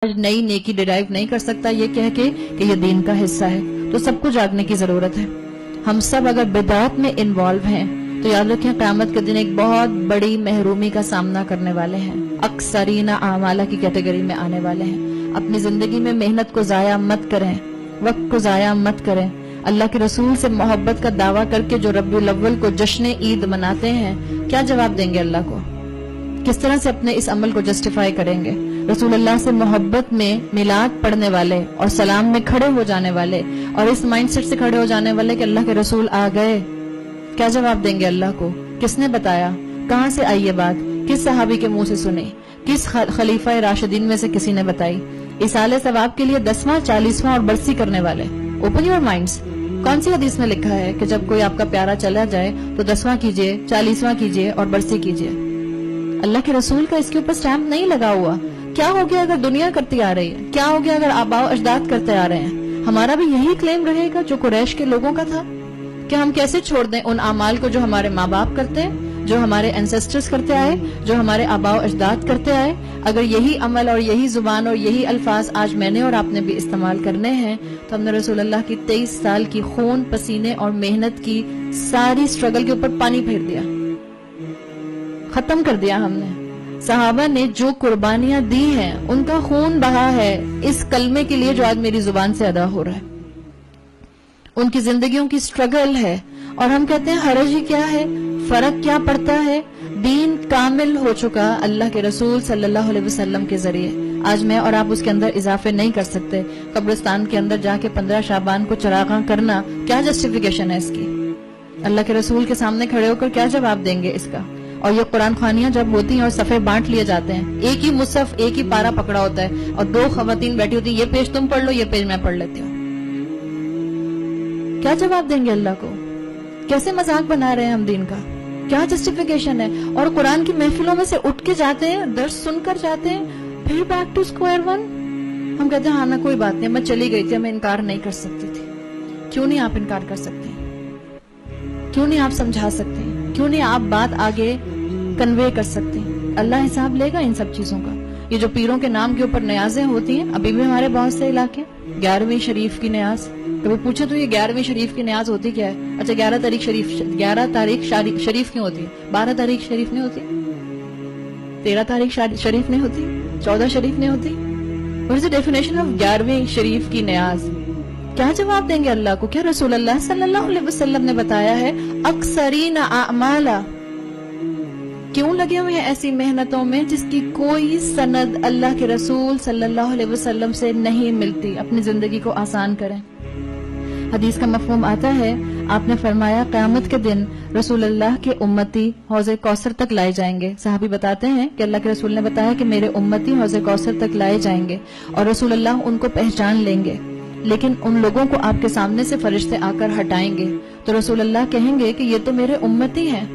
آج نئی نیکی ڈرائیو نہیں کر سکتا یہ کہہ کے کہ یہ دین کا حصہ ہے، تو سب کو جاگنے کی ضرورت ہے۔ ہم سب اگر بدعات میں انوالو ہیں تو یاد رکھیں قیامت کے دن ایک بہت بڑی محرومی کا سامنا کرنے والے ہیں، اکثرین اعمالہ کی کیٹیگری میں آنے والے ہیں۔ اپنی زندگی میں محنت کو ضائع مت کریں، وقت کو ضائع مت کریں۔ اللہ کے رسول سے محبت کا دعویٰ کر کے جو ربیع الاول کو جشن عید مناتے ہیں، کیا جواب دیں گے اللہ کو؟ کس طرح سے اپنے اس عمل کو جسٹیفائی کریں گے؟ رسول اللہ سے محبت میں میلاد پڑھنے والے اور سلام میں کھڑے ہو جانے والے اور اس مائنڈ سیٹ سے کھڑے ہو جانے والے کہ اللہ کے رسول آ گئے، کیا جواب دیں گے اللہ کو؟ کس نے بتایا؟ کہاں سے آئی یہ بات؟ کس صحابی کے منہ سے سنی؟ کس خلیفہ راشدین میں سے کسی نے بتائی؟ ایصال ثواب کے لیے 10واں 40واں اور برسی کرنے والے، اوپن یور مائنڈز۔ کون سی حدیث میں لکھا ہے کہ جب کوئی آپ کا پیارا چلا جائے تو 10واں کیجئے، 40واں کیجئے اور برسی کیجئے؟ اللہ کے رسول کا اس کے اوپر سٹیمپ نہیں لگا ہوا۔ کیا ہو گیا اگر دنیا کرتی آ رہی ہے؟ کیا ہو گیا اگر آباء و اجداد کرتے آ رہے ہیں؟ ہمارا بھی یہی کلیم رہے گا جو قریش کے لوگوں کا تھا کہ ہم کیسے چھوڑ دیں ان اعمال کو جو ہمارے ماں باپ کرتے ہیں، جو ہمارے اینسیسٹرز کرتے آئے، جو ہمارے آباء و اجداد کرتے آئے؟ اگر یہی عمل اور یہی زبان اور یہی الفاظ آج میں نے اور آپ نے بھی استعمال کرنے ہیں تو ہم نے رسول اللہ کی 23 سال کی خون پسینے اور محنت کی ساری سٹرگل کے اوپر پانی پھیر دیا، ختم کر دیا ہم نے۔ صحابہ نے جو قربانیاں دی ہیں ان کا خون بہا ہے اس کلمے کے لیے جو آج میری زبان سے ادا ہو رہا ہے، ان کی زندگیوں کی سٹرگل ہے، اور ہم کہتے ہیں حرج ہی کیا ہے، فرق کیا پڑتا ہے؟ دین کامل ہو چکا اللہ کے رسول صلی اللہ علیہ وسلم کے ذریعے، آج میں اور آپ اس کے اندر اضافے نہیں کر سکتے۔ قبرستان کے اندر جا کے 15 شعبان کو چراغاں کرنا کیا جسٹیفیکیشن ہے اس کی؟ اللہ کے رسول کے سامنے کھڑے ہو کر کیا جواب دیں گے اس کا؟ اور یہ قرآن خوانیاں جب ہوتی ہیں اور صفحے بانٹ لیے جاتے ہیں، ایک ہی مصحف ایک ہی پارہ پکڑا ہوتا ہے اور 2 خواتین بیٹھی ہوتی ہیں، یہ پیج تم پڑھ لو، یہ پیج میں پڑھ لیتی ہوں، کیا جواب دیں گے اللہ کو؟ کیسے مذاق بنا رہے ہیں ہم دین کا؟ کیا جسٹیفیکیشن ہے؟ اور قرآن کی محفلوں میں سے اٹھ کے جاتے ہیں، درس سن کر جاتے ہیں، پھر بیک ٹو اسکوائر ون۔ ہم کہتے ہیں ہاں نا کوئی بات نہیں، میں چلی گئی تھی، میں انکار نہیں کر سکتی تھی۔ کیوں نہیں آپ انکار کر سکتے؟ کیوں نہیں آپ سمجھا سکتے؟ کیوں نہیں آپ بات آگے کنوے کر سکتے؟ اللہ حساب لے گا ان سب چیزوں کا۔ یہ جو پیروں کے نام کے اوپر نیازیں ہوتی ہیں، ابھی بھی ہمارے بہت سے علاقے 11ویں شریف کی نیاز، کبھی پوچھے تو یہ 11ویں شریف کی نیاز ہوتی کیا ہے؟ اچھا 11 تاریخ شریف کیوں ہوتی ہے؟ 12 تاریخ شریف نہیں ہوتی؟ 13 تاریخ شریف نہیں ہوتی؟ 14 شریف نہیں ہوتی؟ What is the definition of 11ویں شریف کی نیاز؟ کیا جواب دیں گے اللہ کو؟ کیا رسول اللہ صلی اللہ علیہ وسلم نے بتایا ہے اکثرین اعمالہ؟ کیوں لگے ہوئے ہیں ایسی محنتوں میں جس کی کوئی سند اللہ کے رسول صلی اللہ علیہ وسلم سے نہیں ملتی؟ اپنی زندگی کو آسان کریں۔ حدیث کا مفہوم آتا ہے، آپ نے فرمایا قیامت کے دن رسول اللہ کے امتی حوض کوثر تک لائے جائیں گے۔ صحابی بتاتے ہیں کہ اللہ کے رسول نے بتایا کہ میرے امتی حوض کوثر تک لائے جائیں گے اور رسول اللہ ان کو پہچان لیں گے، لیکن ان لوگوں کو آپ کے سامنے سے فرشتے آ کر ہٹائیں گے تو رسول اللہ کہیں گے کہ یہ تو میرے امتی ہیں،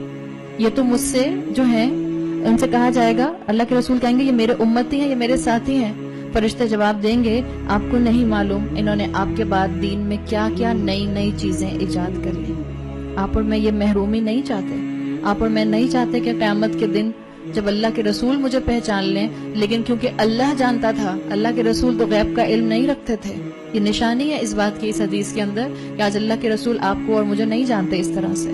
یہ تو مجھ سے جو ہیں، ان سے کہا جائے گا، اللہ کے رسول کہیں گے یہ میرے امتی ہیں، یہ میرے ساتھی ہیں۔ فرشتے جواب دیں گے آپ کو نہیں معلوم انہوں نے آپ کے بعد دین میں کیا کیا نئی نئی چیزیں ایجاد کر لی۔ آپ اور میں یہ محرومی نہیں چاہتے، آپ اور میں نہیں چاہتے کہ قیامت کے دن جب اللہ کے رسول مجھے پہچان لیں، لیکن کیونکہ اللہ جانتا تھا، اللہ کے رسول تو غیب کا علم نہیں رکھتے تھے۔ یہ نشانی ہے اس بات کی اس حدیث کے اندر کہ آج اللہ کے رسول آپ کو اور مجھے نہیں جانتے اس طرح سے۔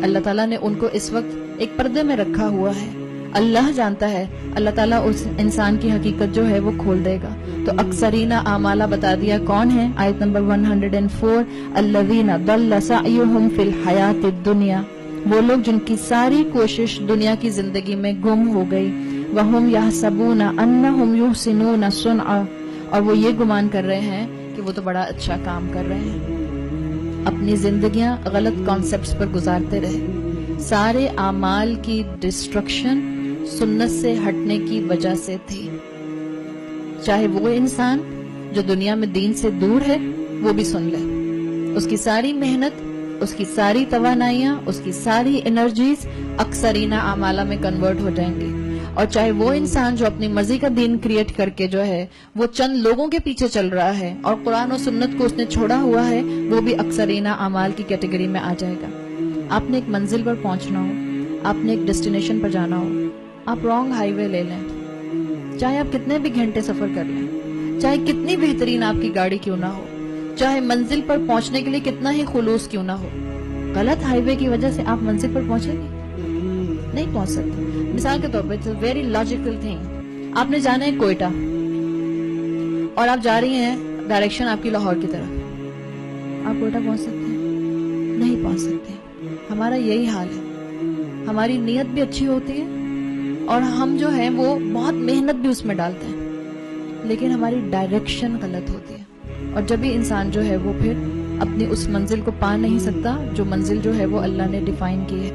اللہ تعالیٰ نے ان کو اس وقت ایک پردے میں رکھا ہوا ہے، اللہ جانتا ہے، اللہ تعالیٰ اس انسان کی حقیقت جو ہے وہ کھول دے گا۔ تو اکثرین اعمالہ بتا دیا کون ہے؟ آیت نمبر 104، الذین ضل سعیہم فی الحیات الدنیا، وہ لوگ جن کی ساری کوشش دنیا کی زندگی میں گم ہو گئی، وہم یحسبون انہم یحسنون صنعا، اور وہ یہ گمان کر رہے ہیں کہ وہ تو بڑا اچھا کام کر رہے ہیں۔ اپنی زندگیاں غلط کانسیپٹس پر گزارتے رہے۔ سارے اعمال کی ڈسٹرکشن سنت سے ہٹنے کی وجہ سے تھی۔ چاہے وہ انسان جو دنیا میں دین سے دور ہے وہ بھی سن لے، اس کی ساری محنت، اس کی ساری توانائیاں، اس کی ساری انرجیز اکثرین اعمالہ میں کنورٹ ہو جائیں گی۔ اور چاہے وہ انسان جو اپنی مرضی کا دین کریٹ کر کے جو ہے وہ چند لوگوں کے پیچھے چل رہا ہے اور قرآن و سنت کو اس نے چھوڑا ہوا ہے، وہ بھی اکثرین اعمال کی کیٹیگری میں آ جائے گا۔ آپ نے ایک منزل پر پہنچنا ہو، آپ نے ایک ڈیسٹینیشن پر جانا ہو، آپ رانگ ہائی وے لے لیں، چاہے آپ کتنے بھی گھنٹے سفر کر لیں، چاہے کتنی بہترین آپ کی گاڑی کیوں نہ ہو، چاہے منزل پر پہنچنے کے لیے کتنا ہی خلوص کیوں نہ ہو، غلط ہائی وے کی وجہ سے آپ منزل پر پہنچیں گے؟ نہیں پہنچ سکتے. مثال کے طور پہ ویری لاجیکل تھنگ، آپ نے جانا ہے کوئٹہ اور آپ جا رہی ہیں ڈائریکشن آپ کی لاہور کی طرف، آپ کوئٹہ پہنچ سکتے ہیں؟ نہیں پہنچ سکتے. ہمارا یہی حال ہے. ہماری نیت بھی اچھی ہوتی ہے اور ہم جو ہے وہ بہت محنت بھی اس میں ڈالتے ہیں، لیکن ہماری ڈائریکشن غلط ہوتی ہے، اور جب بھی انسان جو ہے وہ پھر اپنی اس منزل کو پا نہیں سکتا جو منزل جو ہے وہ اللہ نے ڈیفائن کی ہے.